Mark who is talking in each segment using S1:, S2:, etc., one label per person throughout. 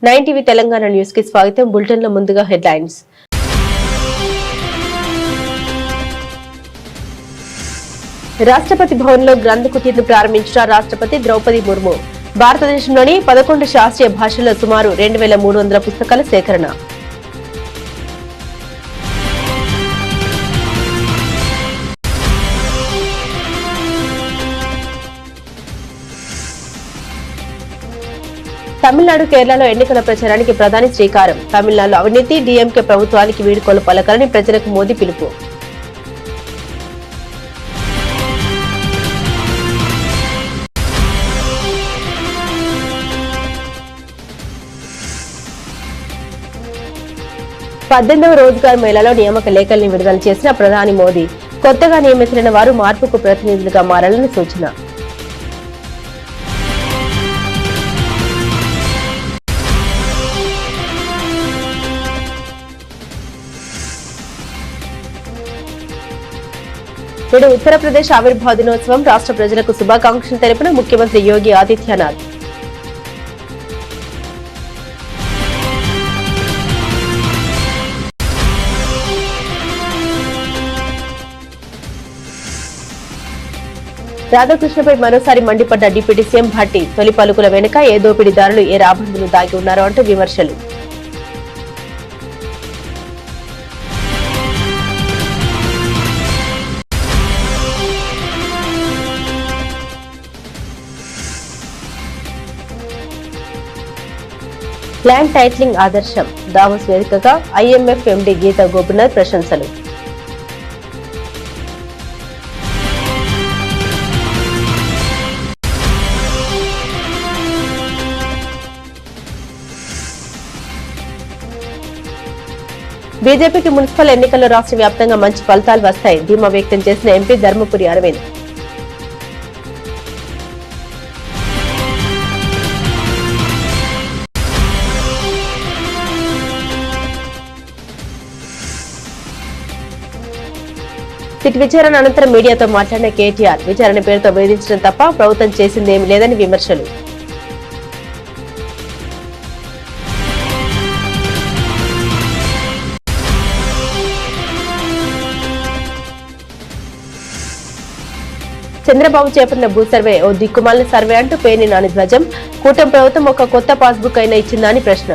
S1: 9 TV Telangana news కి స్వాగతం. Bulletin లో ముందుగా హెడ్లైన్స్. రాష్ట్రపతి భవన్ లో గ్రంథ కుటీర్ను ప్రారంభించిన రాష్ట్రపతి ద్రౌపది ముర్ము. భారతదేశంలోని 11 శాస్త్రీయ భాషల్లో సుమారు 2300 పుస్తకాల సేకరణ. తమిళనాడు, కేరళలో ఎన్నికల ప్రచారానికి ప్రధాని శ్రీకారం. తమిళనాడులో అవినీతి, డీఎంకే ప్రభుత్వానికి వీడ్కోలు పలకాలని ప్రజలకు మోదీ పిలుపు. పద్దెనిమిదవ రోజ్గార్ మేళాలో నియామక లేఖల్ని విడుదల చేసిన ప్రధాని మోదీ కొత్తగా నియమితులైన వారు మార్పుకు ప్రతినిధులుగా మారాలని సూచన. నేడు ఉత్తరప్రదేశ్ ఆవిర్భావ దినోత్సవం. రాష్ట్ర ప్రజలకు శుభాకాంక్షలు తెలిపిన ముఖ్యమంత్రి యోగి ఆదిత్యనాథ్. రాధాకృష్ణపై మరోసారి మండిపడ్డ డిప్యూటీ సీఎం భట్టి. తొలి పలుకుల వెనుక ఏ దోపిడీదారులు, ఏ రాబందులు దాగి ఉన్నారో అంటూ విమర్శలు. ల్యాండ్ టైటిలింగ్ ఆదర్శం. దావోస్ వేదికగా ఐఎంఎఫ్ ఎండీ గీతా గోపినాథ్ ప్రశంసలు. బీజేపీకి మున్సిపల్ ఎన్నికల్లో రాష్ట్ర వ్యాప్తంగా మంచి ఫలితాలు వస్తాయి ధీమా వ్యక్తం చేసిన ఎంపీ ధర్మపురి అరవింద్. సిట్ విచారణ అనంతరం మీడియాతో మాట్లాడిన కేటీఆర్ విచారణ పేరుతో వేధించడం తప్ప ప్రభుత్వం చేసిందేమీ లేదని విమర్శలు. చంద్రబాబు చేపట్టిన భూ సర్వే ఓ దిక్కుమాలిన సర్వే అంటూ పేర్ని నాని ధ్వజం. కూటమి ప్రభుత్వం ఒక కొత్త పాస్బుక్ అయినా ఇచ్చిందా అని ప్రశ్న.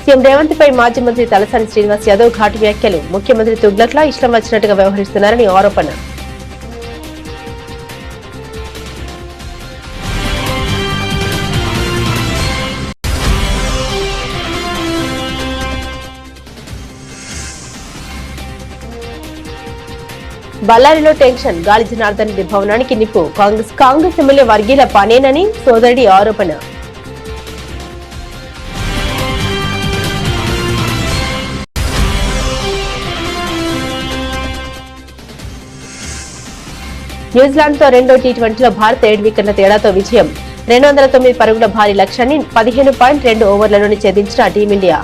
S1: సీఎం రేవంత్ పై మాజీ మంత్రి తలసాని శ్రీనివాస్ యాదవ్ ఘాటు వ్యాఖ్యలు. ముఖ్యమంత్రి తుగ్లక్లా ఇష్టం వచ్చినట్టుగా వ్యవహరిస్తున్నారని ఆరోపణ. బళ్ళారిలో టెన్షన్. గాలి జనార్దన్ రెడ్డి భవనానికి నిప్పు. కాంగ్రెస్ ఎమ్మెల్యే వర్గీల పనేనని సోదరుడి ఆరోపణ. న్యూజిలాండ్ తో రెండో టీ20లో భారత్ 7 వికెట్ల తేడాతో విజయం. 209 పరుగుల భారీ లక్ష్యాన్ని 15.2 ఓవర్లలోనే ఛేదించిన టీమిండియా.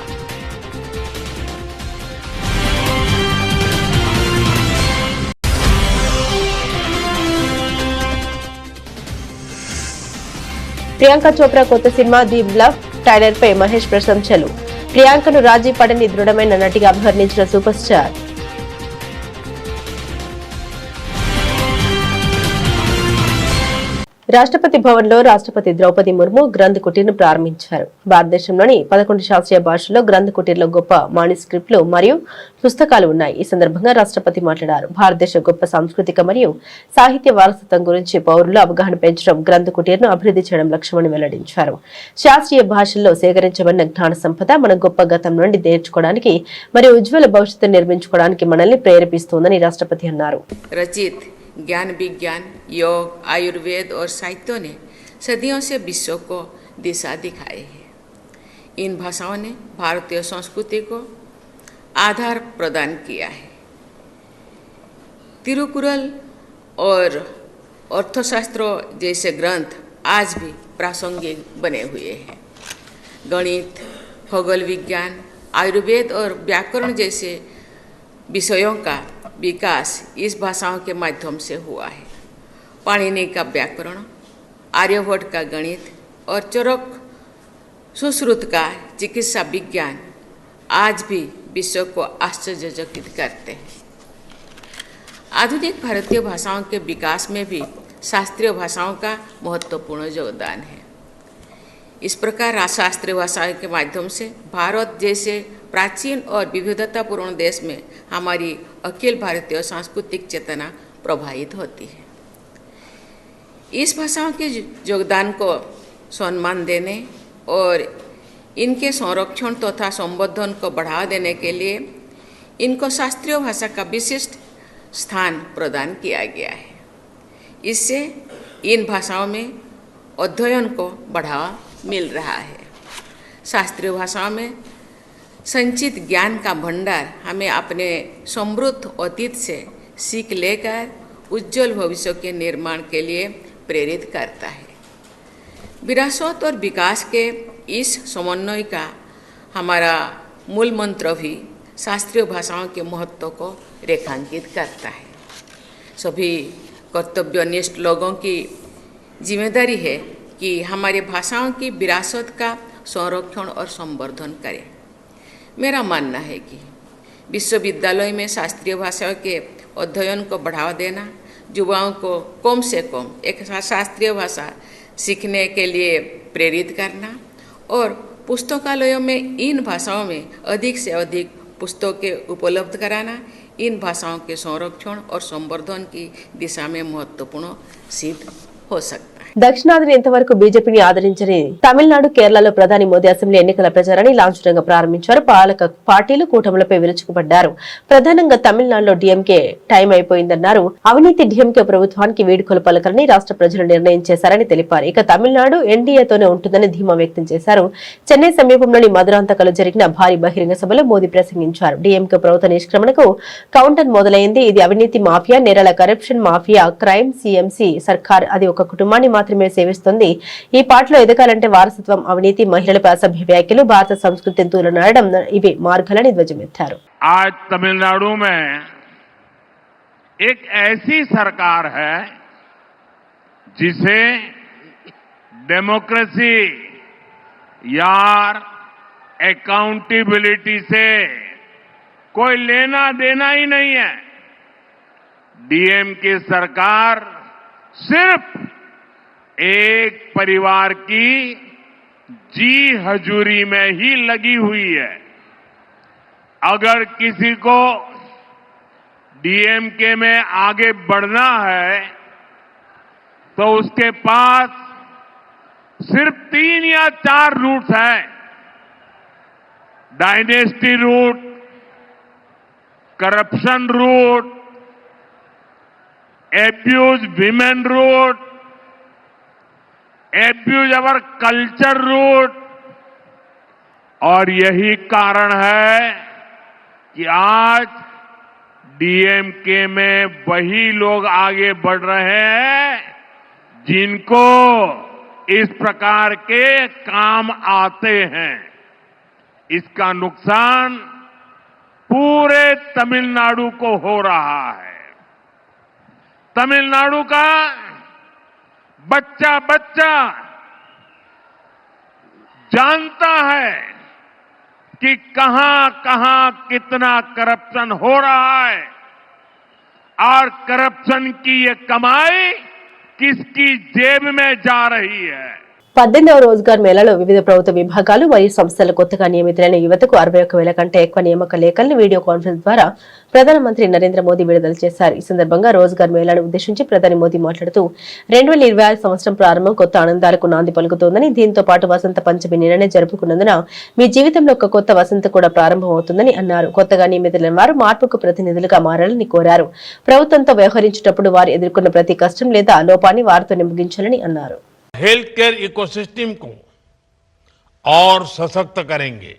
S1: ప్రియాంక చోప్రా కొత్త సినిమా ది బ్లఫ్ ట్రైలర్ పై మహేష్ ప్రశంసలు. ప్రియాంకను రాజీ పడని దృఢమైన నటిగా అభివర్ణించిన సూపర్ స్టార్. రాష్ట్రపతి భవన్ లో రాష్ట్రపతి ద్రౌపది ముర్ము గ్రంథ కుటీర్ను ప్రారంభించారు. భారతదేశంలోని 11 శాస్త్రీయ భాషల్లో గ్రంథ కుటీర్లో గొప్ప మాన్యుస్క్రిప్ట్లు మరియు పుస్తకాలు ఉన్నాయి. ఈ సందర్భంగా రాష్ట్రపతి మాట్లాడారు. భారతదేశ గొప్ప సాంస్కృతిక మరియు సాహిత్య వారసత్వం గురించి పౌరుల్లో అవగాహన పెంచడం, గ్రంథ కుటీర్ను అభివృద్ధి చేయడం లక్ష్యమని వెల్లడించారు. శాస్త్రీయ భాషల్లో సేకరించబడిన జ్ఞాన సంపద మన గొప్ప గతం నుండి నేర్చుకోవడానికి మరియు ఉజ్వల భవిష్యత్తు నిర్మించుకోవడానికి మనల్ని ప్రేరేపిస్తోందని రాష్ట్రపతి అన్నారు.
S2: ज्ञान विज्ञान, योग, आयुर्वेद और साहित्यों ने सदियों से विश्व को दिशा दिखाई है। इन भाषाओं ने भारतीय संस्कृति को आधार प्रदान किया है। तिरुकुरल और अर्थशास्त्रों जैसे ग्रंथ आज भी प्रासंगिक बने हुए हैं। गणित, खगोल विज्ञान, आयुर्वेद और व्याकरण जैसे विषयों का विकास इस भाषाओं के माध्यम से हुआ है। पाणिनि का व्याकरण, आर्यभट्ट का गणित और चरक सुश्रुत का चिकित्सा विज्ञान आज भी विश्व को आश्चर्यचकित करते हैं। आधुनिक भारतीय भाषाओं के विकास में भी शास्त्रीय भाषाओं का महत्वपूर्ण योगदान है। इस प्रकार शास्त्रीय भाषाओं के माध्यम से भारत जैसे प्राचीन और विविधतापूर्ण देश में हमारी अखिल भारतीय सांस्कृतिक चेतना प्रभावित होती है। इस भाषाओं के योगदान को सम्मान देने और इनके संरक्षण तथा संवर्धन को बढ़ावा देने के लिए इनको शास्त्रीय भाषा का विशिष्ट स्थान प्रदान किया गया है। इससे इन भाषाओं में अध्ययन को बढ़ावा मिल रहा है। शास्त्रीय भाषाओं में संचित ज्ञान का भंडार हमें अपने समृद्ध अतीत से सीख लेकर उज्जवल भविष्य के निर्माण के लिए प्रेरित करता है। विरासत और विकास के इस समन्वय का हमारा मूल मंत्र भी शास्त्रीय भाषाओं के महत्व को रेखांकित करता है। सभी कर्तव्यनिष्ठ लोगों की जिम्मेदारी है कि हमारे भाषाओं की विरासत का संरक्षण और संवर्धन करें। मेरा मानना है कि विश्वविद्यालय में शास्त्रीय भाषाओं के अध्ययन को बढ़ावा देना, युवाओं को कम से कम एक शास्त्रीय भाषा सीखने के लिए प्रेरित करना और पुस्तकालयों में इन भाषाओं में अधिक से अधिक पुस्तकें उपलब्ध कराना इन भाषाओं के संरक्षण और संवर्धन की दिशा में महत्वपूर्ण सिद्ध हो सकता है।
S1: దక్షిణాదిని ఇంతవరకు బీజేపీని ఆదరించని తమిళనాడు, కేరళలో ప్రధాని మోదీ అసెంబ్లీ ఎన్నికల ప్రచారాన్ని లాంఛనంగా ప్రారంభించారు. పాలక పార్టీలు కూటములపై విరుచుకుపడ్డారు. ప్రధానంగా తమిళనాడులో డీఎంకే టైం అయిపోయిందన్నారు. అవినీతి డీఎంకే ప్రభుత్వానికి వీడ్కోలు పలకరని రాష్ట్ర ప్రజలు నిర్ణయం చేశారని తెలిపారు. ఇక తమిళనాడు ఎన్డీఏతోనే ఉంటుందని ధీమా వ్యక్తం చేశారు. చెన్నై సమీపంలోని మదురాంతకలో జరిగిన భారీ బహిరంగ సభలో మోదీ ప్రసంగించారు. డీఎంకే ప్రభుత్వ నిష్క్రమణకు కౌంటర్ మొదలైంది. ఇది అవినీతి మాఫియా, నేరాల కరప్షన్ మాఫియా, క్రైమ్ సీఎంసీ సర్కార్ అది ఒక కుటుంబాన్ని మాత్రమే సేవిస్తుంది. ఈ పాటలో ఎదగాలంటే వారసత్వం, అవినీతి, మహిళలపై అసభ్య వ్యాఖ్యలు, భారత సంస్కృతిని తూలనాడడం ఇవి మార్గాలని ధ్వజమెత్తారు.
S3: आज तमिलनाडु में एक ऐसी सरकार है जिसे डेमोक्रेसी यार अकाउंटेबिलिटी से कोई लेना देना ही नहीं है। डीएमके सरकार सिर्फ एक परिवार की जी हजूरी में ही लगी हुई है। अगर किसी को डीएमके में आगे बढ़ना है तो उसके पास सिर्फ 3 या 4 रूट हैं। Dynasty root, corruption root, abuse women root, abuse our culture root. और यही कारण है कि आज डीएमके में वही लोग आगे बढ़ रहे हैं जिनको इस प्रकार के काम आते हैं। इसका नुकसान पूरे तमिलनाडु को हो रहा है। तमिलनाडु का बच्चा बच्चा जानता है कि कहां कहां कितना करप्शन हो रहा है और करप्शन की ये कमाई किसकी जेब में जा रही है।
S1: 18వ రోజ్గార్ మేళాలో వివిధ ప్రభుత్వ విభాగాలు మరియు సంస్థలు కొత్తగా నియమితులైన యువతకు 61,000 కంటే ఎక్కువ నియామక లేఖలను వీడియో కాన్ఫరెన్స్ ద్వారా ప్రధానమంత్రి నరేంద్ర మోదీ విడుదల చేశారు. ఈ సందర్భంగా రోజ్గార్ మేళాను ఉద్దేశించి ప్రధాని మోదీ మాట్లాడుతూ 2026 సంవత్సరం ప్రారంభం కొత్త ఆనందాలకు నాంది పలుకుతోందని, దీంతో పాటు వసంత పంచమి నిన్ననే జరుపుకున్నందున మీ జీవితంలో ఒక కొత్త వసంత కూడా ప్రారంభమవుతుందని అన్నారు. కొత్తగా నియమితులైన వారు మార్పుకు ప్రతినిధులుగా మారాలని కోరారు. ప్రభుత్వంతో వ్యవహరించేటప్పుడు వారు ఎదుర్కొన్న ప్రతి కష్టం లేదా లోపాన్ని వారితోనే ముగించాలని అన్నారు.
S3: हेल्थ केयर इकोसिस्टम को और सशक्त करेंगे।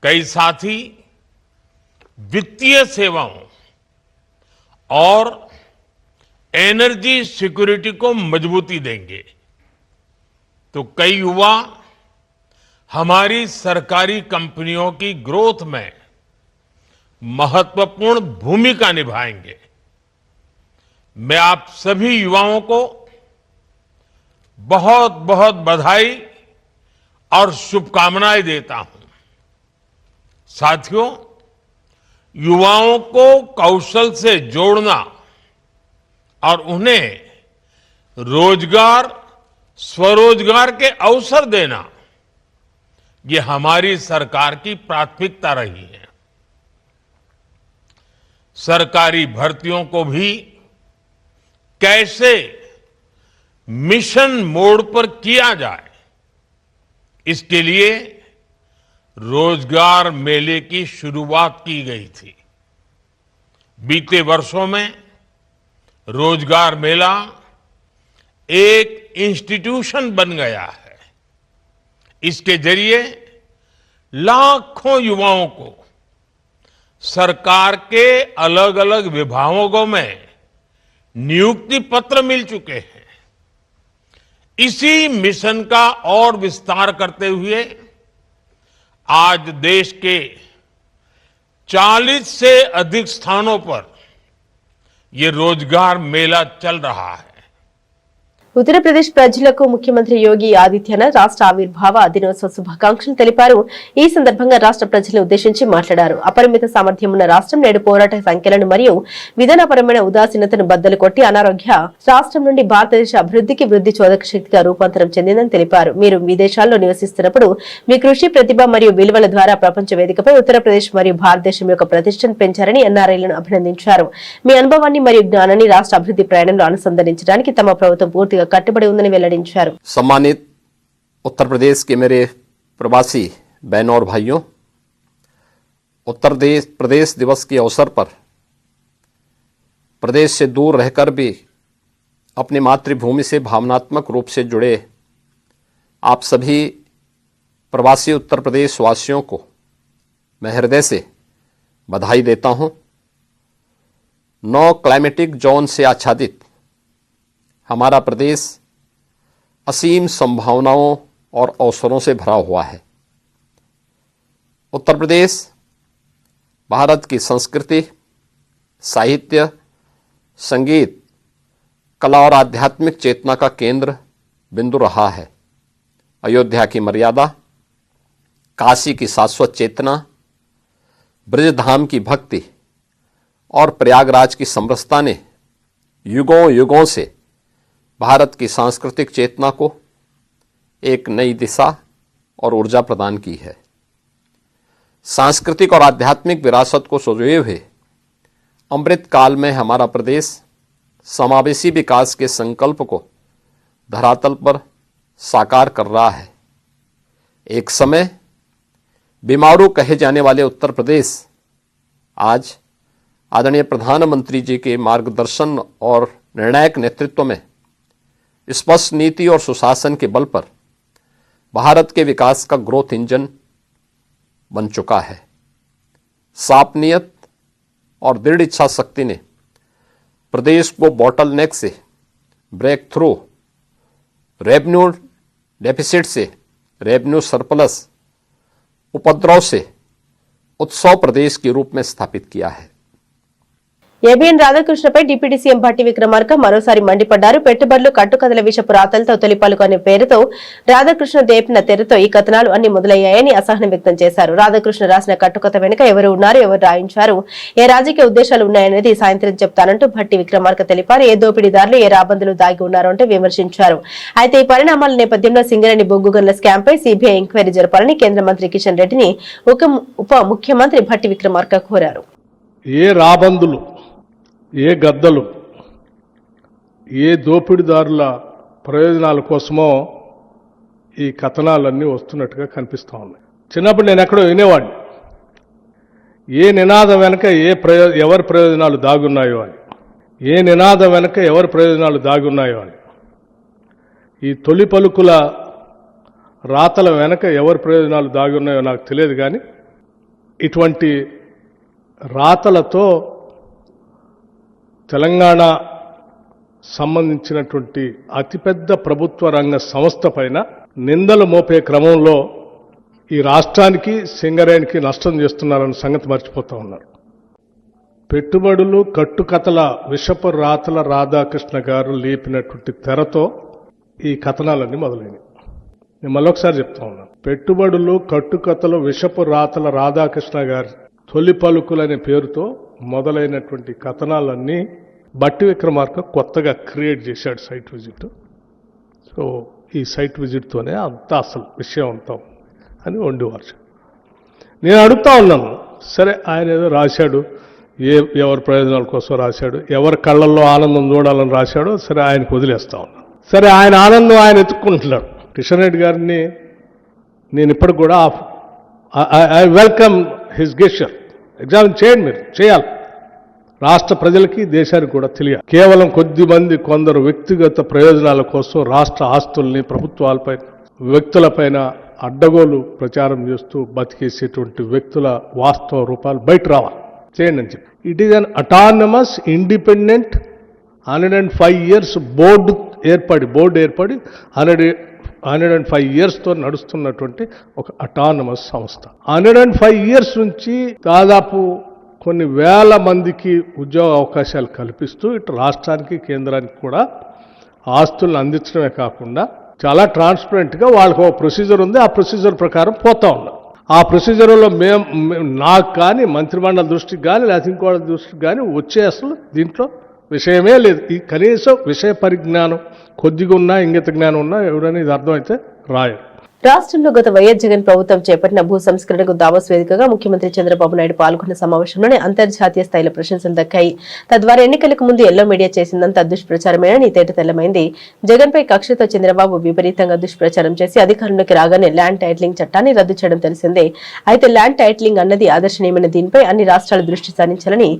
S3: कई साथी वित्तीय सेवाओं और एनर्जी सिक्योरिटी को मजबूती देंगे, तो कई युवा हमारी सरकारी कंपनियों की ग्रोथ में महत्वपूर्ण भूमिका निभाएंगे। मैं आप सभी युवाओं को बहुत बहुत बधाई और शुभकामनाएं देता हूं। साथियों, युवाओं को कौशल से जोड़ना और उन्हें रोजगार, स्वरोजगार के अवसर देना, ये हमारी सरकार की प्राथमिकता रही है। सरकारी भर्तियों को भी कैसे मिशन मोड पर किया जाए, इसके लिए रोजगार मेले की शुरुआत की गई थी। बीते वर्षों में रोजगार मेला एक इंस्टीट्यूशन बन गया है। इसके जरिए लाखों युवाओं को सरकार के अलग अलग विभागों में नियुक्ति पत्र मिल चुके हैं। इसी मिशन का और विस्तार करते हुए आज देश के 40 से अधिक स्थानों पर ये रोजगार मेला चल रहा है।
S1: ఉత్తరప్రదేశ్ ప్రజలకు ముఖ్యమంత్రి యోగి ఆదిత్యనాథ్ రాష్ట్ర ఆవిర్భావ దినోత్సవ శుభాకాంక్షలు తెలిపారు. ఈ సందర్భంగా రాష్ట్ర ప్రజలను ఉద్దేశించి మాట్లాడారు. అపరిమిత సామర్థ్యం ఉన్న రాష్ట్రం నేడు పోరాట సంఖ్యలను మరియు విధానపరమైన ఉదాసీనతను బద్దలు కొట్టి అనారోగ్య రాష్ట్రం నుండి భారతదేశ అభివృద్ధికి వృద్ధి చోదక శక్తిగా రూపాంతరం చెందిందని తెలిపారు. మీరు విదేశాల్లో నివసిస్తున్నప్పుడు మీ కృషి, ప్రతిభ మరియు విలువల ద్వారా ప్రపంచ వేదికపై ఉత్తరప్రదేశ్ మరియు భారతదేశం యొక్క ప్రతిష్టను పెంచారని ఎన్ఆర్ఐలను అభినందించారు. మీ అనుభవాన్ని మరియు జ్ఞానాన్ని రాష్ట్ర అభివృద్ధి ప్రయాణంలో అనుసంధానించడానికి తమ ప్రభుత్వం పూర్తిగా కట్టుబడి ఉందని వెల్లడించారు.
S4: सम्मानित उत्तर प्रदेश के मेरे प्रवासी बहनों और भाइयों, उत्तर प्रदेश दिवस के अवसर पर प्रदेश से दूर रहकर भी अपनी मातृभूमि से भावनात्मक रूप से जुड़े आप सभी प्रवासी उत्तर प्रदेश वासियों को मैं हृदय से बधाई देता हूं। 9 क्लाइमेटिक जोन से आच्छादित हमारा प्रदेश असीम संभावनाओं और अवसरों से भरा हुआ है। उत्तर प्रदेश भारत की संस्कृति, साहित्य, संगीत, कला और आध्यात्मिक चेतना का केंद्र बिंदु रहा है। अयोध्या की मर्यादा, काशी की शाश्वत चेतना, ब्रजधाम की भक्ति और प्रयागराज की समरसता ने युगों युगों से भारत की सांस्कृतिक चेतना को एक नई दिशा और ऊर्जा प्रदान की है। सांस्कृतिक और आध्यात्मिक विरासत को संजोए हुए अमृत काल में हमारा प्रदेश समावेशी विकास के संकल्प को धरातल पर साकार कर रहा है। एक समय बीमारू कहे जाने वाले उत्तर प्रदेश आज आदरणीय प्रधानमंत्री जी के मार्गदर्शन और निर्णायक नेतृत्व में स्पष्ट नीति और सुशासन के बल पर भारत के विकास का ग्रोथ इंजन बन चुका है। साफ नियत और दृढ़ इच्छा शक्ति ने प्रदेश को बॉटलनेक से ब्रेक थ्रू, रेवेन्यू डेफिसिट से रेवेन्यू सरप्लस, उपद्रव से उत्सव प्रदेश के रूप में स्थापित किया है।
S1: ఏబిఎన్ రాధాకృష్ణపై డిప్యూటీ సీఎం భట్టి విక్రమార్క మరోసారి మండిపడ్డారు. పెట్టుబడులు, కట్టుకథల విషపు రాతలతో తొలిపాలకు అనే పేరుతో రాధాకృష్ణ దేపిన తెరతో ఈ కథనాలు అన్ని మొదలయ్యాయని అసహనం వ్యక్తం చేశారు. రాధాకృష్ణ రాసిన కట్టుకథ వెనుక ఎవరు ఉన్నారు, ఎవరు రాయించారు, ఏ రాజకీయ ఉద్దేశాలు ఉన్నాయనేది సాయంత్రం చెప్తానంటూ భట్టి విక్రమార్క తెలిపారు. ఏ దోపిడీదారులు, ఏ రాబందులు దాగి ఉన్నారో అంటూ విమర్శించారు. అయితే ఈ పరిణామాల నేపథ్యంలో సింగరేణి బొగ్గు గనుల స్కామ్పై సీబీఐ ఎంక్వైరీ జరపాలని కేంద్ర మంత్రి కిషన్ రెడ్డిని ఉప ముఖ్యమంత్రి భట్టి విక్రమార్క కోరారు.
S5: ఏ రాబందులు, ఏ గద్దలు, ఏ దోపిడీదారుల ప్రయోజనాల కోసమో ఈ కథనాలన్నీ వస్తున్నట్టుగా కనిపిస్తూ ఉన్నాయి. చిన్నప్పుడు నేను ఎక్కడో వినేవాడిని, ఏ నినాదం వెనక ఎవరి ప్రయోజనాలు దాగున్నాయో అని, ఏ నినాదం వెనక ఎవరి ప్రయోజనాలు దాగున్నాయో అని. ఈ తొలి పలుకుల రాతల వెనక ఎవరి ప్రయోజనాలు దాగున్నాయో నాకు తెలియదు, కానీ ఇటువంటి రాతలతో తెలంగాణ సంబంధించినటువంటి అతిపెద్ద ప్రభుత్వ రంగ సంస్థ పైన నిందలు మోపే క్రమంలో ఈ రాష్ట్రానికి సింగరేణికి నష్టం చేస్తున్నారన్న సంగతి మర్చిపోతా ఉన్నారు. పెట్టుబడులు కట్టుకథల విషపు రాతల రాధాకృష్ణ గారు లేపినటువంటి తెరతో ఈ కథనాలన్నీ మొదలైనవి. నేను మళ్ళొకసారి చెప్తా ఉన్నాను. పెట్టుబడులు కట్టుకథలు విషపు రాతల రాధాకృష్ణ గారి తొలి పలుకులనే పేరుతో మొదలైనటువంటి కథనాలన్నీ బట్టి విక్రమార్క కొత్తగా క్రియేట్ చేశాడు సైట్ విజిట్. సో ఈ సైట్ విజిట్తోనే అంతా అసలు విషయం అంతా అని వండివారు. నేను అడుగుతా ఉన్నాను, సరే ఆయన ఏదో రాశాడు, ఎవరి ప్రయోజనాల కోసం రాశాడు, ఎవరి కళ్ళల్లో ఆనందం చూడాలని రాశాడో సరే ఆయనకు వదిలేస్తా ఉన్నాను. సరే ఆయన ఆనందం ఆయన ఎత్తుక్కుంటున్నాడు. కిషన్ రెడ్డి గారిని నేను ఇప్పటికి కూడా I welcome his gesture. Examine చేయండి, మీరు చేయాలి. రాష్ట్ర ప్రజలకి దేశానికి కూడా తెలియాలి. కేవలం కొద్ది మంది కొందరు వ్యక్తిగత ప్రయోజనాల కోసం రాష్ట్ర ఆస్తుల్ని ప్రభుత్వాలపై వ్యక్తులపైన అడ్డగోలు ప్రచారం చేస్తూ బతికేసేటువంటి వ్యక్తుల వాస్తవ రూపాలు బయట రావాలి. చేయండి అని చెప్పి. It is an autonomous independent 105 years board ఏర్పడి 105 yearsతో నడుస్తున్నటువంటి ఒక అటానమస్ సంస్థ. 105 years నుంచి దాదాపు కొన్ని వేల మందికి ఉద్యోగ అవకాశాలు కల్పిస్తూ ఇటు రాష్ట్రానికి కేంద్రానికి కూడా ఆస్తులను అందించడమే కాకుండా చాలా ట్రాన్స్పరెంట్గా వాళ్ళకు ఒక ప్రొసీజర్ ఉంది. ఆ ప్రొసీజర్ ప్రకారం పోతా ఉన్నాం. ఆ ప్రొసీజర్లో నాకు కానీ మంత్రిమండలి దృష్టికి కానీ లేకపోతే ఇంకోటి దృష్టికి కానీ వచ్చే అసలు దీంట్లో విషయమే లేదు. ఈ కనీసం విషయ పరిజ్ఞానం కొద్దిగా ఉన్నా, ఇంగిత జ్ఞానం ఉన్నా ఎవరైనా ఇది అర్థమైతే రాయరు.
S1: రాష్ట్రంలో గత వైఎస్ జగన్ ప్రభుత్వం చేపట్టిన భూ సంస్కరణకు దావోస్ వేదికగా ముఖ్యమంత్రి చంద్రబాబు నాయుడు పాల్గొన్న సమావేశంలోనే అంతర్జాతీయ స్థాయిలో ప్రశంసలు దక్కాయి. తద్వారా ఎన్నికలకు ముందు ఎల్లో మీడియా చేసిందంతా దుష్ప్రచారమేనని తేటతెల్లమైంది. జగన్ పై కక్షతో చంద్రబాబు విపరీతంగా దుష్ప్రచారం చేసి అధికారంలోకి రాగానే ల్యాండ్ టైటిలింగ్ చట్టాన్ని రద్దు చేయడం తెలిసిందే. అయితే ల్యాండ్ టైటిలింగ్ అన్నది ఆదర్శనీయమైన దీనిపై అన్ని రాష్ట్రాలు దృష్టి సారించాలని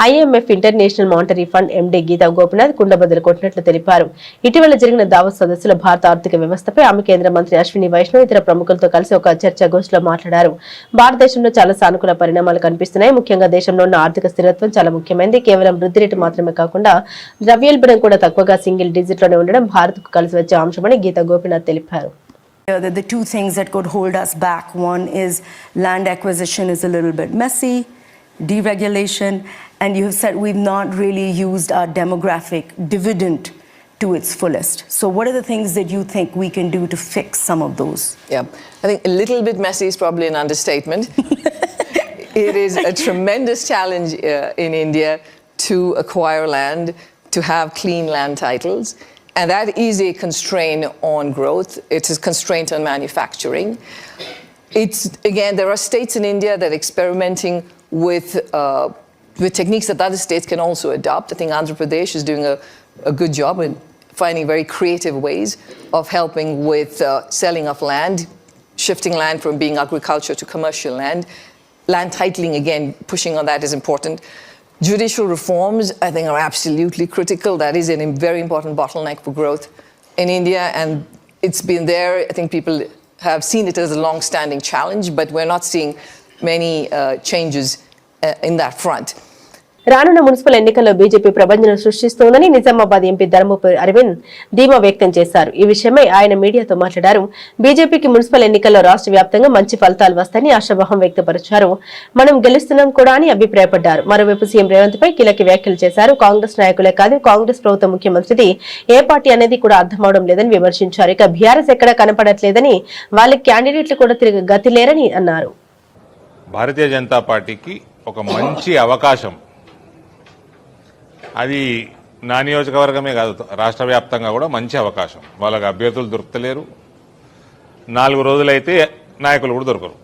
S1: IMF international monetary fund MD Gita Gopinath కుండబద్దలు కొట్టినట్లు తెలిపారు. ఇటీవల జరిగిన దావోస్ సదస్సులో భారత ఆర్థిక వ్యవస్థపై ఆమె కేంద్ర మంత్రి అశ్విని వైష్ణవ్ ఇతర ప్రముఖులతో కలిసి ఒక చర్చాగోష్ఠిలో మాట్లాడారు. భారతదేశంలో చాలా సానుకూల పరిణామాలు కనిపిస్తున్నాయి. ముఖ్యంగా దేశంలో ఉన్న ఆర్థిక స్థిరత్వం చాలా ముఖ్యమైనది. కేవలం వృద్ధి రేటు మాత్రమే కాకుండా ద్రవ్యోల్బణం కూడా తక్కువగా సింగిల్ డిజిట్ లోనే ఉండడం భారత్కు కలిసి వచ్చే అంశమని గీతా గోపినాథ్ తెలిపారు.
S6: The two things that could hold us back, one is land acquisition is a little bit messy, deregulation, and you have said we've not really used our demographic dividend to its fullest. So what are the things that you think we can do to fix some of those?
S7: Yeah, I think a little bit messy is probably an understatement. It is a tremendous challenge in India to acquire land, to have clean land titles, and that is a constraint on growth. It's a constraint on manufacturing. It's, again, there are states in India that are experimenting with techniques that other states can also adopt. I think Andhra Pradesh is doing a good job in finding very creative ways of helping with selling of land, shifting land from being agriculture to commercial land. Land titling, again, pushing on that is important. Judicial reforms, I think, are absolutely critical. That is a very important bottleneck for growth in India, and it's been there. I think people have seen it as a long-standing challenge, but we're not seeing many changes in that front.
S1: రానున్న municipal ఎన్నికల్లో BJP ప్రభంజనం సృష్టిస్తోందని Nizamabad MP Dharmapuri Arvind ధీమా వ్యక్తం చేశారు. ఈ విషయమై ఆయన మీడియాతో మాట్లాడారు. బీజేపీకి మున్సిపల్ ఎన్నికల్లో రాష్ట్ర వ్యాప్తంగా మంచి ఫలితాలు వస్తాయని ఆశాభావం వ్యక్తపరిచారు. మనం గెలుస్తున్నాం కూడా అని అభిప్రాయపడ్డారు. మరోవైపు సీఎం రేవంత్ పై కీలక వ్యాఖ్యలు చేశారు. కాంగ్రెస్ నాయకులే కాదు, కాంగ్రెస్ ప్రభుత్వ ముఖ్యమంత్రిది ఏ పార్టీ అనేది కూడా అర్థమవడం లేదని విమర్శించారు. ఇక బీఆర్ఎస్ ఎక్కడా కనపడట్లేదని, వాళ్ళకి క్యాండిడేట్లు కూడా తిరిగి గతి లేరని అన్నారు.
S8: భారతీయ జనతా పార్టీకి ఒక మంచి అవకాశం, అది నా నియోజకవర్గమే కాదు రాష్ట్ర వ్యాప్తంగా కూడా మంచి అవకాశం. వాళ్ళకి అభ్యర్థులు దొరకలేరు. 4 రోజులైతే నాయకులు కూడా దొరకరు,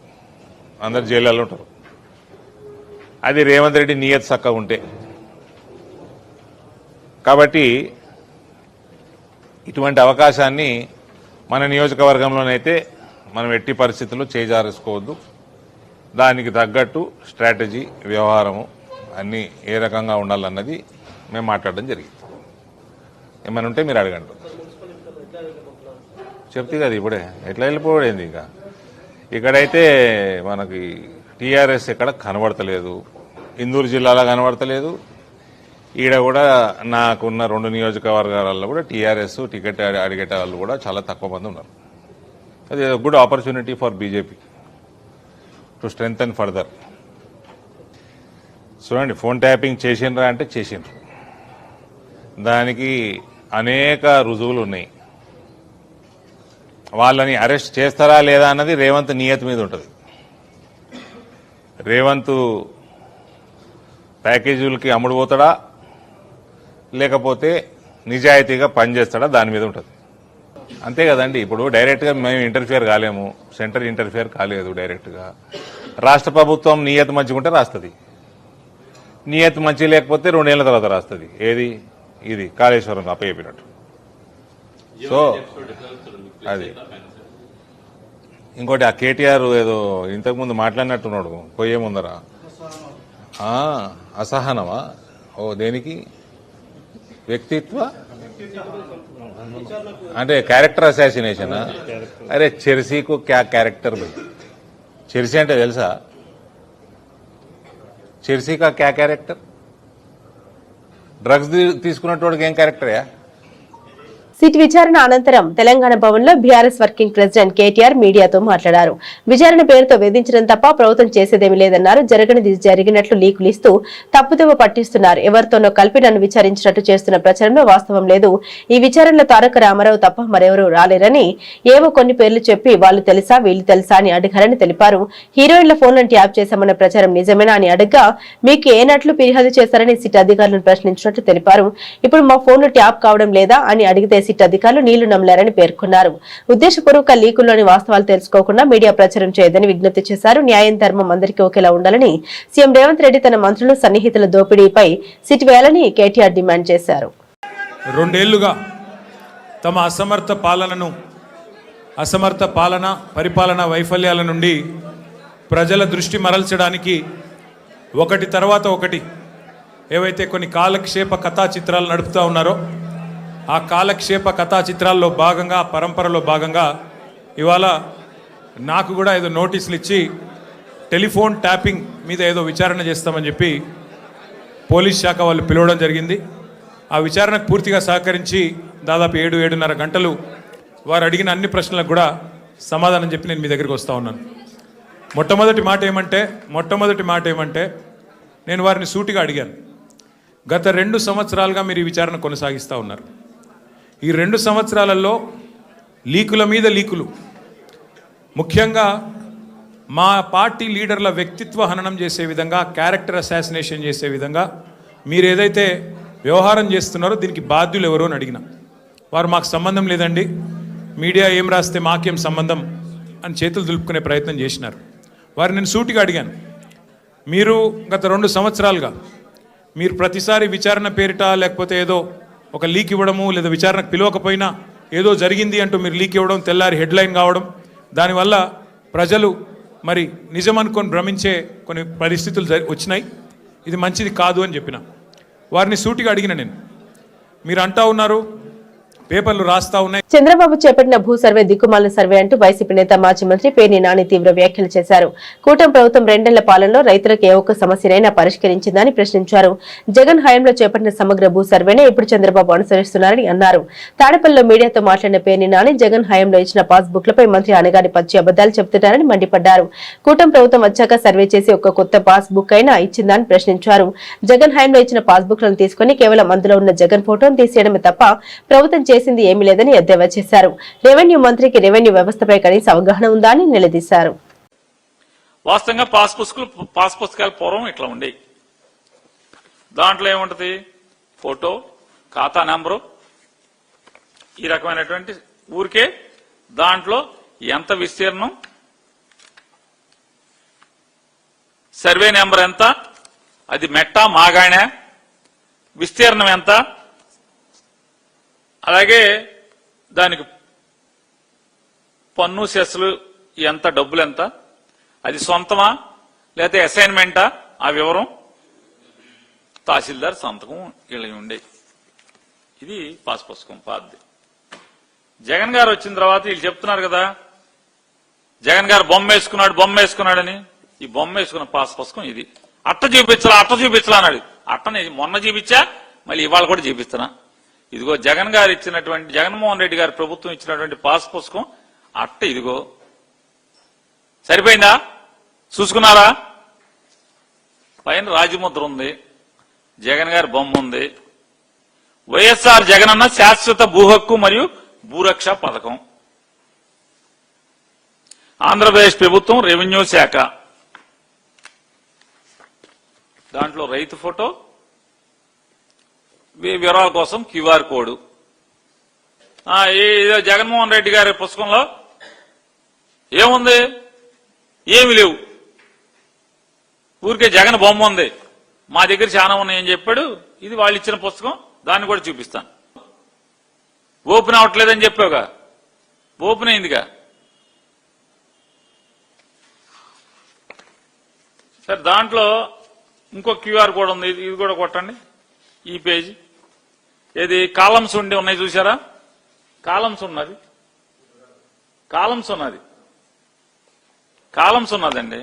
S8: అందరు జైళ్ళలో ఉంటారు. అది రేవంత్ రెడ్డి నియత్ చక్కగా ఉంటే. కాబట్టి ఇటువంటి అవకాశాన్ని మన నియోజకవర్గంలోనైతే మనం ఎట్టి పరిస్థితుల్లో చేజారేసుకోవద్దు. దానికి తగ్గట్టు స్ట్రాటజీ, వ్యవహారము అన్నీ ఏ రకంగా ఉండాలన్నది మేము మాట్లాడడం జరిగింది. ఏమైనా ఉంటే మీరు అడగండి. చెప్తే కదా ఇప్పుడే ఎట్లా వెళ్ళిపోయింది. ఇక ఇక్కడైతే మనకి టీఆర్ఎస్ ఎక్కడ కనబడతలేదు, ఇందూరు జిల్లాలో కనబడతలేదు. ఈడ కూడా నాకున్న 2 నియోజకవర్గాలలో కూడా టీఆర్ఎస్ టికెట్ అడిగేట వాళ్ళు కూడా చాలా తక్కువ మంది ఉన్నారు. అది good opportunity for BJP. To strengthen further. చూడండి, ఫోన్ ట్యాపింగ్ చేసిండ్రా అంటే చేసిండ్రు, దానికి అనేక రుజువులు ఉన్నాయి. వాళ్ళని అరెస్ట్ చేస్తారా లేదా అన్నది రేవంత్ నియతి మీద ఉంటుంది. రేవంత్ ప్యాకేజీలకి అమ్ముడు పోతాడా లేకపోతే నిజాయితీగా పనిచేస్తాడా దాని మీద ఉంటుంది. అంతే కదండి. ఇప్పుడు డైరెక్ట్గా మేము ఇంటర్ఫియర్ కాలేము, సెంటర్ ఇంటర్ఫియర్ కాలేదు డైరెక్ట్గా. రాష్ట్ర ప్రభుత్వం నియతి మంచిగుంటే రాస్తుంది, నియతి మంచి లేకపోతే 2 ఏళ్ల తర్వాత రాస్తుంది. ఏది ఇది కాళేశ్వరం అప్పచెప్పినట్టు. సో అది ఇంకోటి, ఆ కేటీఆర్ ఏదో ఇంతకుముందు మాట్లాడినట్టున్నాడు పోయే ముందర, అసహనమా? ఓ దేనికి? వ్యక్తిత్వ అంటే క్యారెక్టర్ అసాసినేషనా? అరే చెర్సీకు క్యా క్యారెక్టర్ భయ్. చెర్సీ అంటే తెలుసా? చెర్సీ కా క్యా క్యారెక్టర్? డ్రగ్స్ తీసుకున్నటువంటి ఏం క్యారెక్టర్యా?
S1: సిట్ విచారణ అనంతరం తెలంగాణ భవన్ లో బీఆర్ఎస్ వర్కింగ్ ప్రెసిడెంట్ కేటీఆర్ మీడియాతో మాట్లాడారు. విచారణ పేరుతో వేధించడం తప్ప ప్రభుత్వం చేసేదేమీ లేదన్నారు. జరగనిది జరిగినట్లు లీకులు ఇస్తూ తప్పుదోవ పట్టిస్తున్నారు. ఎవరితోనో కలిపి నన్ను విచారించినట్టు చేస్తున్న ప్రచారంలో వాస్తవం లేదు. ఈ విచారణలో తారక రామారావు తప్ప మరెవరూ రాలేరని, ఏవో కొన్ని పేర్లు చెప్పి వాళ్ళు తెలుసా వీళ్ళు తెలుసా అని అడిగారని తెలిపారు. హీరోయిన్ల ఫోన్లను ట్యాప్ చేశామన్న ప్రచారం నిజమేనా అని అడగ్గా, మీకు ఏనట్లు ఫిర్యాదు చేశారని సిట్ అధికారులను ప్రశ్నించినట్టు తెలిపారు. ఇప్పుడు మా ఫోన్లు ట్యాప్ కావడం లేదా అని అడిగితే సిట్ అధికారులు నీళ్లు నమ్మలారని పేర్కొన్నారు. ఉద్దేశపూర్వక లీకుల్లోని వాస్తవాలు తెలుసుకోకుండా మీడియా ప్రచారం చేయదని విజ్ఞప్తి చేశారు. న్యాయం ధర్మం అందరికీ ఒకేలా ఉండాలని సీఎం రేవంత్ రెడ్డి తన మంత్రులు సన్నిహితుల దోపిడీపై సిట్ వేయాలని కేటీఆర్ డిమాండ్ చేశారు.
S9: 2 ఏళ్లుగా తమ అసమర్థ పరిపాలన వైఫల్యాల నుండి ప్రజల దృష్టి మరల్చడానికి ఒకటి తర్వాత ఒకటి ఏవైతే కొన్ని కాలక్షేప కథా చిత్రాలు నడుపుతూ ఉన్నారో, ఆ కాలక్షేప కథా చిత్రాల్లో భాగంగా, పరంపరలో భాగంగా ఇవాళ నాకు కూడా ఏదో నోటీసులు ఇచ్చి టెలిఫోన్ ట్యాపింగ్ మీద ఏదో విచారణ చేస్తామని చెప్పి పోలీస్ శాఖ వాళ్ళు పిలవడం జరిగింది. ఆ విచారణకు పూర్తిగా సహకరించి దాదాపు 7-7.5 గంటలు వారు అడిగిన అన్ని ప్రశ్నలకు కూడా సమాధానం చెప్పి నేను మీ దగ్గరికి వస్తూ ఉన్నాను. మొట్టమొదటి మాట ఏమంటే నేను వారిని సూటిగా అడిగాను, గత 2 సంవత్సరాలుగా మీరు ఈ విచారణ కొనసాగిస్తూ ఉన్నారు. ఈ 2 సంవత్సరాలలో లీకుల మీద లీకులు, ముఖ్యంగా మా పార్టీ లీడర్ల వ్యక్తిత్వ హననం చేసే విధంగా, క్యారెక్టర్ అసాసినేషన్ చేసే విధంగా మీరు ఏదైతే వ్యవహారం చేస్తున్నారో దీనికి బాధ్యులు ఎవరో అని అడిగిన వారు మాకు సంబంధం లేదండి, మీడియా ఏం రాస్తే మాకేం సంబంధం అని చేతులు దులుపుకునే ప్రయత్నం చేసినారు. వారిని నేను సూటిగా అడిగాను, మీరు గత 2 సంవత్సరాలుగా మీరు ప్రతిసారి విచారణ పేరిట లేకపోతే ఏదో ఒక లీక్ ఇవ్వడము, లేదా విచారణకు పిలవకపోయినా ఏదో జరిగింది అంటూ మీరు లీక్ ఇవ్వడం, తెల్లారి హెడ్లైన్ కావడం, దానివల్ల ప్రజలు మరి నిజం అనుకొని భ్రమించే కొన్ని పరిస్థితులు వచ్చినాయి. ఇది మంచిది కాదు అని చెప్పిన వారిని సూటిగా అడిగిన నేను. మీరు అంటా ఉన్నారు పేపర్లు రాస్తా ఉన్నాయి.
S1: చంద్రబాబు చేపట్టిన భూ సర్వే దిక్కుమాలిన సర్వే అంటూ వైసీపీ నేత మాజీ మంత్రి పేర్ని నాని తీవ్ర వ్యాఖ్యలు చేశారు. కూటమి ప్రభుత్వం 2 ఏళ్ల పాలనలో రైతులకు ఏ ఒక్క సమస్యనైనా పరిష్కరించిందని ప్రశ్నించారు. జగన్ హయాంలో చేపట్టిన సమగ్ర భూ సర్వేనే ఇప్పుడు చంద్రబాబు అనుసరిస్తున్నారని అన్నారు. తాడేపల్లిలో మీడియాతో మాట్లాడిన పేర్ని నాని జగన్ హయాంలో ఇచ్చిన పాస్ బుక్లపై మంత్రి అనగాని పచ్చి అబద్దాలు చెబుతున్నారని మండిపడ్డారు. కూటమి ప్రభుత్వం వచ్చాక సర్వే చేసి ఒక్క కొత్త పాస్ బుక్ అయినా ఇచ్చిందని ప్రశ్నించారు. జగన్ హయాంలో ఇచ్చిన పాస్ బుక్లను తీసుకుని కేవలం అందులో ఉన్న జగన్ ఫోటోను తీసేయడమే తప్ప ప్రభుత్వం చేసింది ఏమీ లేదని ఎద్దేవా చేశారు. రెవెన్యూ మంత్రికి రెవెన్యూ వ్యవస్థపై కనీస అవగాహన ఉందా అని నిలదీశారు.
S10: వాస్తవంగా పాస్ పుస్తకాలు పూర్వం ఇట్లా ఉండేవి. దాంట్లో ఏముంటది, ఫోటో, ఖాతా నెంబరు, ఈ రకమైనటువంటి ఊరికే దాంట్లో ఎంత విస్తీర్ణం, సర్వే నెంబర్ ఎంత, అది మెట్టా మాగాణా, విస్తీర్ణం ఎంత, అలాగే దానికి పన్ను సెస్లు ఎంత, డబ్బులు ఎంత, అది సొంతమా లేకపోతే అసైన్మెంటా, ఆ వివరం తహసీల్దార్ సంతకం ఇలా ఉండే. ఇది పాస్ పుస్తకం పాతది. జగన్ గారు వచ్చిన తర్వాత వీళ్ళు చెప్తున్నారు కదా, జగన్ గారు బొమ్మ వేసుకున్నాడని. ఈ బొమ్మ వేసుకున్న పాస్ పుస్తకం ఇది. అట్ట చూపించలా అన్నాడు. అట్టని మొన్న చూపించా, మళ్ళీ ఇవాళ కూడా చూపిస్తున్నా. ఇదిగో జగన్ గారు ఇచ్చినటువంటి, జగన్మోహన్ రెడ్డి గారి ప్రభుత్వం ఇచ్చినటువంటి పాస్ పుస్తకం అట్ట. ఇదిగో సరిపోయిందా? చూసుకున్నారా? పైన రాజముద్ర ఉంది, జగన్ గారి బొమ్మ ఉంది. వైఎస్ఆర్ జగనన్న శాశ్వత భూ హక్కు మరియు భూరక్ష పథకం, ఆంధ్రప్రదేశ్ ప్రభుత్వం రెవెన్యూ శాఖ, దాంట్లో రైతు ఫోటో, వివరాల కోసం క్యూఆర్ కోడ్. జగన్మోహన్ రెడ్డి గారి పుస్తకంలో ఏముంది? ఏమి లేవు, ఊరికే జగన్ బొమ్మ ఉంది. మా దగ్గర చాలా ఉన్నాయని చెప్పాడు. ఇది వాళ్ళు ఇచ్చిన పుస్తకం, దాన్ని కూడా చూపిస్తాను. ఓపెన్ అవ్వట్లేదని చెప్పావుగా, ఓపెన్ అయిందిగా. సరే, దాంట్లో ఇంకో క్యూఆర్ కోడ్ ఉంది, ఇది కూడా కొట్టండి. ఈ పేజీ ఏది కాలమ్స్ ఉండి ఉన్నాయి చూసారా? కాలమ్స్ ఉన్నది, కాలమ్స్ ఉన్నదండి.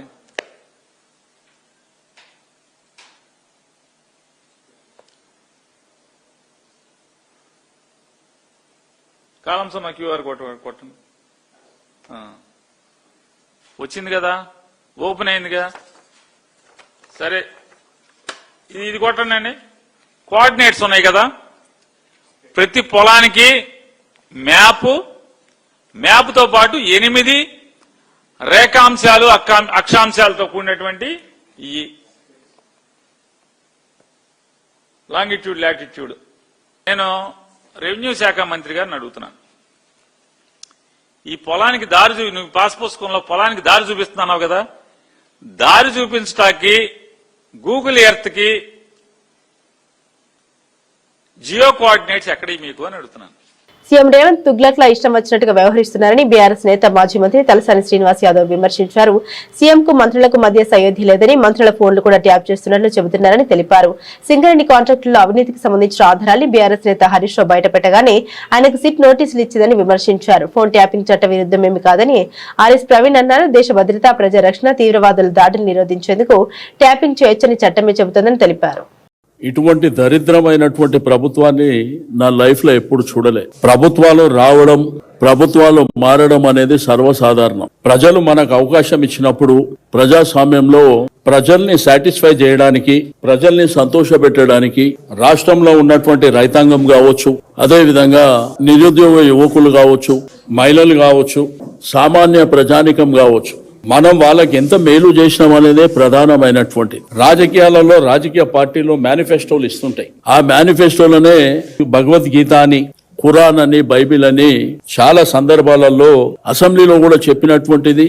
S10: కాలమ్స్ ఉన్న క్యూఆర్ కొట్టండి. వచ్చింది కదా, ఓపెన్ అయిందిగా. సరే, ఇది కొట్టండి అండి. కోఆర్డినేట్స్ ఉన్నాయి కదా, ప్రతి పొలానికి మ్యాప్తో పాటు 8 రేఖాంశాలు అక్షాంశాలతో కూడినటువంటి ఈ లాంగిట్యూడ్ లాటిట్యూడ్. నేను రెవెన్యూ శాఖ మంత్రి గారిని అడుగుతున్నాను, ఈ పొలానికి దారి నువ్వు పాస్ పుస్తకంలో పొలానికి దారి చూపిస్తున్నావు కదా, దారి చూపించడానికి గూగుల్ ఎర్త్ కి జియో కోఆర్డినేట్స్ ఎక్కడి మీకు అని అడుగుతున్నాను.
S1: సీఎం రేవంత్ తుగ్లక్లా ఇష్టం వచ్చినట్టుగా వ్యవహరిస్తున్నారని బీఆర్ఎస్ నేత మాజీ మంత్రి తలసాని శ్రీనివాస్ యాదవ్ విమర్శించారు. సీఎంకు మంత్రులకు మధ్య సయోధ్య లేదని, మంత్రుల ఫోన్లు కూడా ట్యాప్ చేస్తున్నట్లు చెబుతున్నారని తెలిపారు. సింగరేణి కాంట్రాక్టుల్లో అవినీతికి సంబంధించిన ఆధారాన్ని బీఆర్ఎస్ నేత హరీష్ రావు బయటపెట్టగానే ఆయనకు సిట్ నోటీసులు ఇచ్చిందని విమర్శించారు. ఫోన్ ట్యాపింగ్ చట్ట విరుద్ధమేమి కాదని ఆర్ఎస్ ప్రవీణ్ అన్నారు. దేశ భద్రత, ప్రజా రక్షణ, తీవ్రవాదుల దాడిని నిరోధించేందుకు ట్యాపింగ్ చేయొచ్చని చట్టమే చెబుతోందని తెలిపారు.
S11: ఇటువంటి దరిద్రమైనటువంటి ప్రభుత్వాన్ని నా లైఫ్ లో ఎప్పుడు చూడలే. ప్రభుత్వాలు రావడం, ప్రభుత్వాలు మారడం అనేది సర్వసాధారణం. ప్రజలు మనకు అవకాశం ఇచ్చినప్పుడు ప్రజాస్వామ్యంలో ప్రజల్ని సాటిస్ఫై చేయడానికి, ప్రజల్ని సంతోషపెట్టడానికి రాష్ట్రంలో ఉన్నటువంటి రైతాంగం కావచ్చు, అదే విధంగా నిరుద్యోగ యువకులు కావచ్చు, మహిళలు కావచ్చు, సామాన్య ప్రజానికం కావచ్చు, మనం వాళ్ళకి ఎంత మేలు చేసినాం అనేదే ప్రధానమైనటువంటి. రాజకీయాలలో రాజకీయ పార్టీలు మేనిఫెస్టోలు ఇస్తుంటాయి. ఆ మేనిఫెస్టోలోనే భగవద్గీత అని, ఖురాన్ అని, బైబిల్ అని చాలా సందర్భాలలో అసెంబ్లీలో కూడా చెప్పినటువంటిది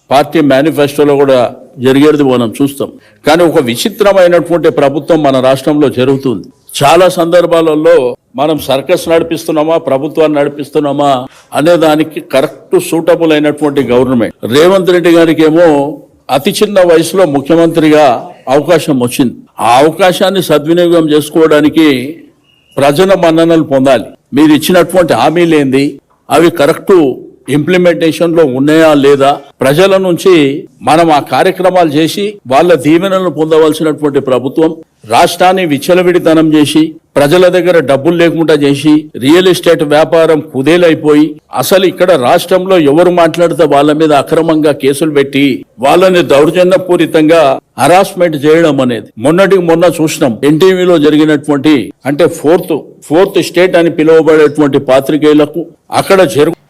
S11: పార్టీ మేనిఫెస్టోలో కూడా జరిగేది మనం చూస్తాం. కానీ ఒక విచిత్రమైనటువంటి ప్రభుత్వం మన రాష్ట్రంలో జరుగుతుంది. చాలా సందర్భాలలో మనం సర్కస్ నడిపిస్తున్నామా, ప్రభుత్వాన్ని నడిపిస్తున్నామా అనే దానికి కరెక్ట్ సూటబుల్ అయినటువంటి గవర్నమెంట్. రేవంత్ రెడ్డి గారికి ఏమో అతి చిన్న వయసులో ముఖ్యమంత్రిగా అవకాశం వచ్చింది. ఆ అవకాశాన్ని సద్వినియోగం చేసుకోవడానికి ప్రజల మన్ననలు పొందాలి. మీరు ఇచ్చినటువంటి హామీలేంది, అవి కరెక్ట్ ఇంప్లిమెంటేషన్ లో ఉన్నాయా లేదా, ప్రజల నుంచి మనం ఆ కార్యక్రమాలు చేసి వాళ్ళ దీవెనలను పొందవలసినటువంటి ప్రభుత్వం రాష్ట్రాన్ని విచ్చలవిడితనం చేసి, ప్రజల దగ్గర డబ్బులు లేకుండా చేసి, రియల్ ఎస్టేట్ వ్యాపారం కుదేలైపోయి, అసలు ఇక్కడ రాష్ట్రంలో ఎవరు మాట్లాడితే వాళ్ళ మీద అక్రమంగా కేసులు పెట్టి వాళ్ళని దౌర్జన్యపూరితంగా హరాస్మెంట్ చేయడం అనేది మొన్నటికి మొన్న చూసినాం. ఎన్టీవీలో జరిగినటువంటి, అంటే ఫోర్త్ స్టేట్ అని పిలువబడేటువంటి పాత్రికేయులకు అక్కడ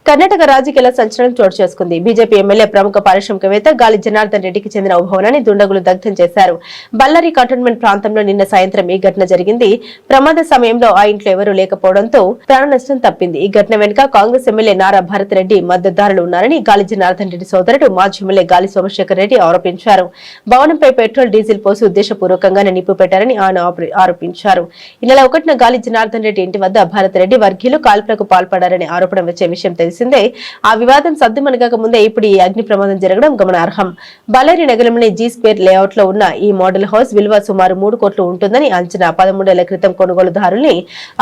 S1: కర్ణాటక రాజకీయాల సంచలనం చోటు చేసుకుంది. బీజేపీ ఎమ్మెల్యే ప్రముఖ పారిశ్రామికవేత్త గాలి జనార్దన్ రెడ్డికి చెందిన భవనాన్ని దుండగులు దగ్ధం చేశారు. బళ్ళారి కంటోన్మెంట్ ప్రాంతంలో నిన్న సాయంత్రం ఈ ఘటన జరిగింది. ప్రమాద సమయంలో ఆ ఇంట్లో ఎవరూ లేకపోవడంతో ప్రాణ నష్టం తప్పింది. ఈ ఘటన వెనుక కాంగ్రెస్ ఎమ్మెల్యే నారా భరత్ రెడ్డి మద్దతుదారులు ఉన్నారని గాలి జనార్దన్ రెడ్డి సోదరుడు మాజీ ఎమ్మెల్యే గాలి సోమశేఖర్ రెడ్డి ఆరోపించారు. భవనంపై పెట్రోల్, డీజిల్ పోసి ఉద్దేశపూర్వకంగానే నిప్పు పెట్టారని ఆయన ఆరోపించారు. ఈ నెల 1న గాలి జనార్దన్ రెడ్డి ఇంటి వద్ద భరత్ రెడ్డి వర్గీయులు కాల్పులకు పాల్పడారని ఆరోపణ వచ్చే విషయం తెలిసిందే. ఆ వివాదం సద్దుమణగక ముందే ఇప్పుడు ఈ అగ్ని ప్రమాదం జరగడం గమనార్హం. బళ్ళారి నగరంలోని జీ స్క్వేర్ లేఅవుట్ లో ఉన్న ఈ మోడల్ హౌస్ విలువ సుమారు 3 కోట్లు ఉంటుందని అంచనా. 13 ఏళ్ల క్రితం కొనుగోలుదారుల్ని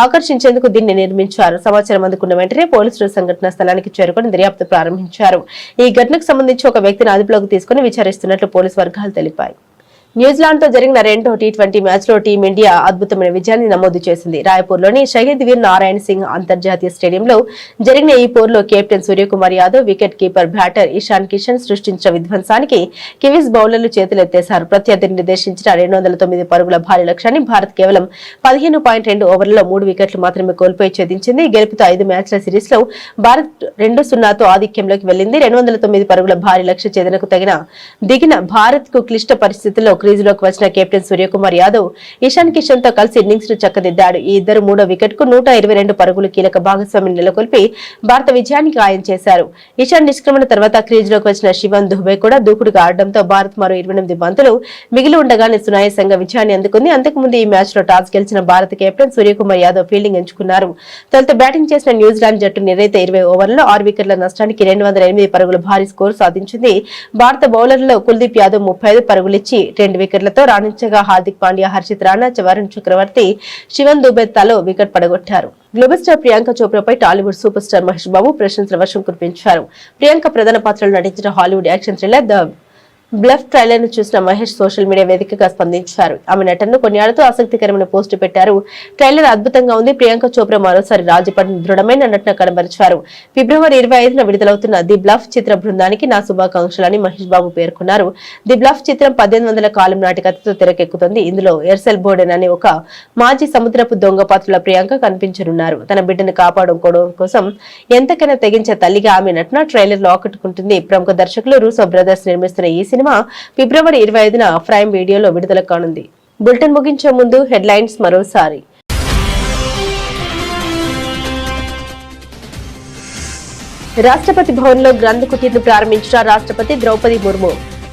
S1: ఆకర్షించేందుకు దీన్ని నిర్మించారు. సమాచారం అందుకున్న వెంటనే పోలీసులు సంఘటనా స్థలానికి చేరుకుని దర్యాప్తు ప్రారంభించారు. ఈ ఘటనకు సంబంధించి ఒక వ్యక్తిని అదుపులోకి తీసుకుని విచారిస్తున్నట్లు పోలీసు వర్గాలు తెలిపాయి. న్యూజిలాండ్ తో జరిగిన రెండో టీ20 మ్యాచ్ లో టీమిండియా అద్భుతమైన విజయాన్ని నమోదు చేసింది. రాయపూర్లోని షహీద్ వీర్ నారాయణ్ సింగ్ అంతర్జాతీయ స్టేడియంలో జరిగిన ఈ పోరులో captain Suryakumar Yadav, wicket keeper batter Ishan Kishan సృష్టించిన విధ్వంసానికి కివీస్ బౌలర్లు చేతులెత్తేశారు. ప్రత్యర్థిని నిర్దేశించిన 209 పరుగుల భారీ లక్ష్యాన్ని భారత్ కేవలం 15.2 ఓవర్లలో 3 వికెట్లు మాత్రమే కోల్పోయి ఛేదించింది. గెలుపుతో 5 మ్యాచ్ల సిరీస్ లో భారత్ 2-0తో ఆధిక్యంలోకి వెళ్లింది. 209 పరుగుల భారీ లక్ష్య ఛేదనకు దిగిన భారత్ కు క్లిష్ట పరిస్థితుల్లో క్రీజులోకి వచ్చిన కెప్టెన్ సూర్యకుమార్ యాదవ్ ఇషాన్ కిషన్ తో కలిసి ఇన్నింగ్స్ ను చక్కదిద్దాడు. ఈ ఇద్దరు మూడో వికెట్ కు 122 పరుగులు కీలక భాగస్వామిని నెలకొల్పి భారత విజయాన్ని ఖాయం చేశారు. ఇషాన్ నిష్క్రమణ తర్వాత క్రీజులోకి వచ్చిన శివన్ దుబే కూడా దూకుడుగా ఆడడంతో భారత్ మరో 28 బంతులు మిగిలి ఉండగానే సునాయాసంగా విజయాన్ని అందుకుంది. అంతకుముందు ఈ మ్యాచ్ లో టాస్ గెలిచిన భారత కెప్టెన్ సూర్యకుమార్ యాదవ్ ఫీల్డింగ్ ఎంచుకున్నారు. తొలుత బ్యాటింగ్ చేసిన న్యూజిలాండ్ జట్టు నిర్ణీత 20 ఓవర్లలో 6 వికెట్ల నష్టానికి 208 పరుగుల భారీ స్కోరు సాధించింది. భారత బౌలర్లలో కుల్దీప్ యాదవ్ 35 పరుగులిచ్చి 2 వికెట్లతో రాణించగా హార్దిక్ పాండ్యా, హర్షిత్ రాణా, వరుణ్ చక్రవర్తి, శివన్ దుబే తలో వికెట్ పడగొట్టారు. గ్లోబల్ స్టార్ ప్రియాంక చోప్రాపై Tollywood super star Mahesh Babu ప్రశంసల వర్షం కురిపించారు. ప్రియాంక ప్రధాన పాత్రలో నటించిన Hollywood action thriller the bluff trailer ను చూసిన మహేష్ సోషల్ మీడియా వేదికగా స్పందించారు. ఆమె నటనను కొన్నేళ్లతో ఆసక్తికరమైన పోస్టు పెట్టారు. ట్రైలర్ అద్భుతంగా ఉంది. ప్రియాంక చోప్రా మరోసారి రాజీపడిన దృఢమైన నటన కనబరిచారు. ఫిబ్రవరి 25న విడుదలవుతున్న ది బ్లఫ్ చిత్ర బృందానికి నా శుభాకాంక్షలని మహేష్ బాబు పేర్కొన్నారు. ది బ్లఫ్ చిత్రం 1800ల కాలం నాటి కథతో తెరకెక్కుతుంది. ఇందులో ఎర్సెల్ బోర్డెన్ అనే ఒక మాజీ సముద్రపు దొంగ పాత్రల ప్రియాంక కనిపించనున్నారు. తన బిడ్డను కాపాడుకోవడం కోసం ఎంతకైనా తెగించే తల్లిగా ఆమె నటన ట్రైలర్ లో ఆకట్టుకుంటుంది. ప్రముఖ దర్శకులు రూసో బ్రదర్స్ నిర్మిస్తున్న ఈ సినిమా ఫిబ్రవరి 25న ప్రైమ్ వీడియోలో విడుదల కానుంది. బులెటిన్ ముగించే ముందు హెడ్లైన్స్ మరోసారి. రాష్ట్రపతి భవన్ లో గ్రంథ కుటీర్ను ప్రారంభించిన రాష్ట్రపతి ద్రౌపది ముర్ము.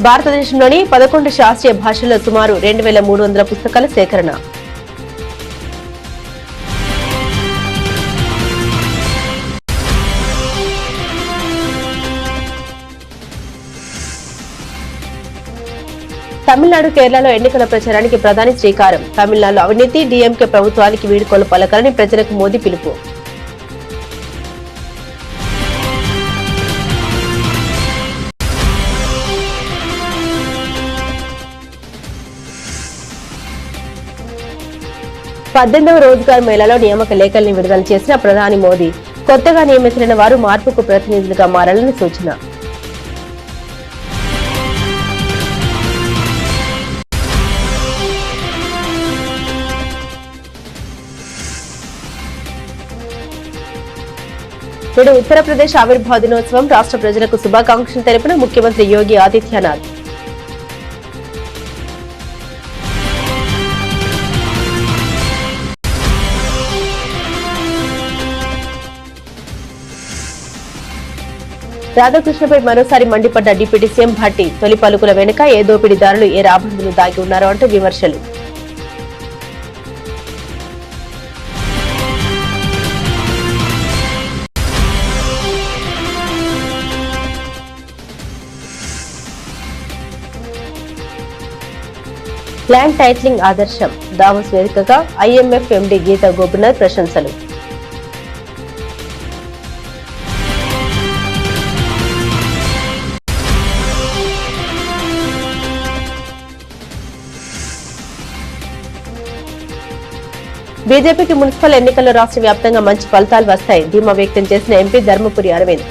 S1: భారతదేశంలోని 11 శాస్త్రీయ భాషల్లో సుమారు 2300 పుస్తకాల సేకరణ. తమిళనాడు, కేరళలో ఎన్నికల ప్రచారానికి ప్రధాని శ్రీకారం. తమిళనాడులో అవినీతి, డీఎంకే ప్రభుత్వానికి వీడ్కోలు పలకాలని ప్రజలకు మోదీ పిలుపు. పద్దెనిమిదవ రోజ్గార్ మేళాలో నియామక లేఖల్ని విడుదల చేసిన ప్రధాని మోదీ. కొత్తగా నియమితులైన వారు మార్పుకు ప్రతినిధులుగా మారాలని సూచన. నేడు ఉత్తరప్రదేశ్ ఆవిర్భావ దినోత్సవం. రాష్ట్ర ప్రజలకు శుభాకాంక్షలు తెలిపిన ముఖ్యమంత్రి యోగి ఆదిత్యనాథ్. రాధాకృష్ణపై మరోసారి మండిపడ్డ డిప్యూటీ సీఎం భట్టి. తొలి పలుకుల వెనుక ఏ దోపిడీదారులు, ఏ రాబందులు దాగి ఉన్నారో అంటూ విమర్శలు. ల్యాండ్ టైటిలింగ్ ఆదర్శం. దావోస్ వేదికగా ఐఎంఎఫ్ ఎండీ గీతా గోపినాథ్ ప్రశంసలు. బీజేపీకి మున్సిపల్ ఎన్నికల్లో రాష్ట్ర వ్యాప్తంగా మంచి ఫలితాలు వస్తాయి. ధీమా వ్యక్తం చేసిన ఎంపీ ధర్మపురి అరవింద్.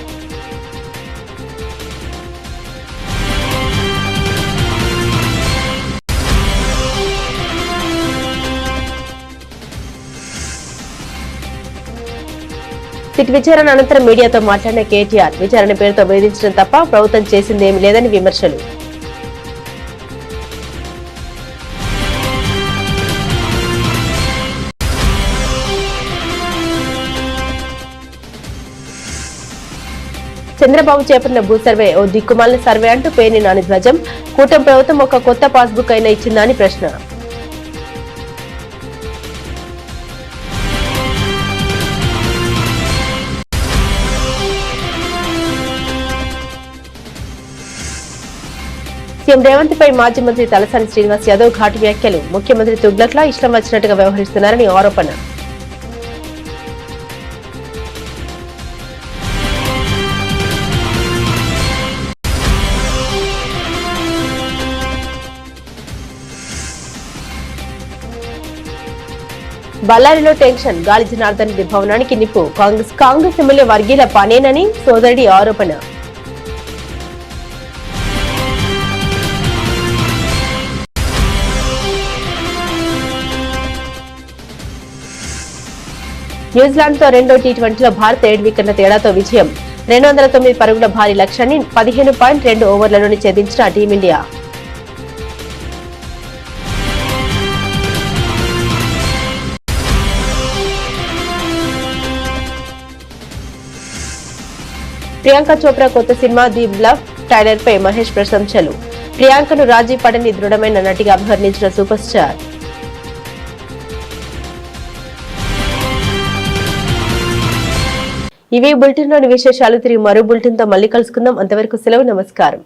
S1: సిట్ విచారణ అనంతరం మీడియాతో మాట్లాడిన కేటీఆర్. విచారణ పేరుతో వేధించడం తప్ప ప్రభుత్వం చేసిందేమీ లేదని విమర్శలు. చంద్రబాబు చేపట్టిన భూ సర్వే ఓ దిక్కుమాలిన సర్వే అంటూ పేర్ని నాని ధ్వజం. కూటమి ప్రభుత్వం ఒక కొత్త పాస్బుక్ అయినా ఇచ్చిందా అని ప్రశ్న. సీఎం రేవంత్ పై మాజీ మంత్రి తలసాని శ్రీనివాస్ యాదవ్ ఘాటు వ్యాఖ్యలు. ముఖ్యమంత్రి తుగ్లక్లా ఇష్టం వచ్చినట్టుగా వ్యవహరిస్తున్నారని ఆరోపణ. బళ్ళారిలో టెన్షన్, గాలి జనార్దన్ రెడ్డి భవనానికి నిప్పు, కాంగ్రెస్ ఎమ్మెల్యే వర్గీల పనేనని సోదరుడి ఆరోపణ. న్యూజిలాండ్తో రెండో టీ20లో భారత్ 7 వికెట్ల తేడాతో విజయం. 209 పరుగుల భారీ లక్ష్యాన్ని 15.2 ఓవర్లలోనే ఛేదించిన టీమిండియా. ప్రియాంక చోప్రా కొత్త సినిమా ది బ్లఫ్ ట్రైలర్ పై మహేష్ ప్రశంసలు. ప్రియాంకను రాజీ పడని దృఢమైన నటిగా అభివర్ణించిన సూపర్ స్టార్. ఇవి బులెటిన్లోని విశేషాలు. తిరిగి మరో బులెటిన్తో మళ్ళీ కలుసుకుందాం. అంతవరకు సెలవు. నమస్కారం.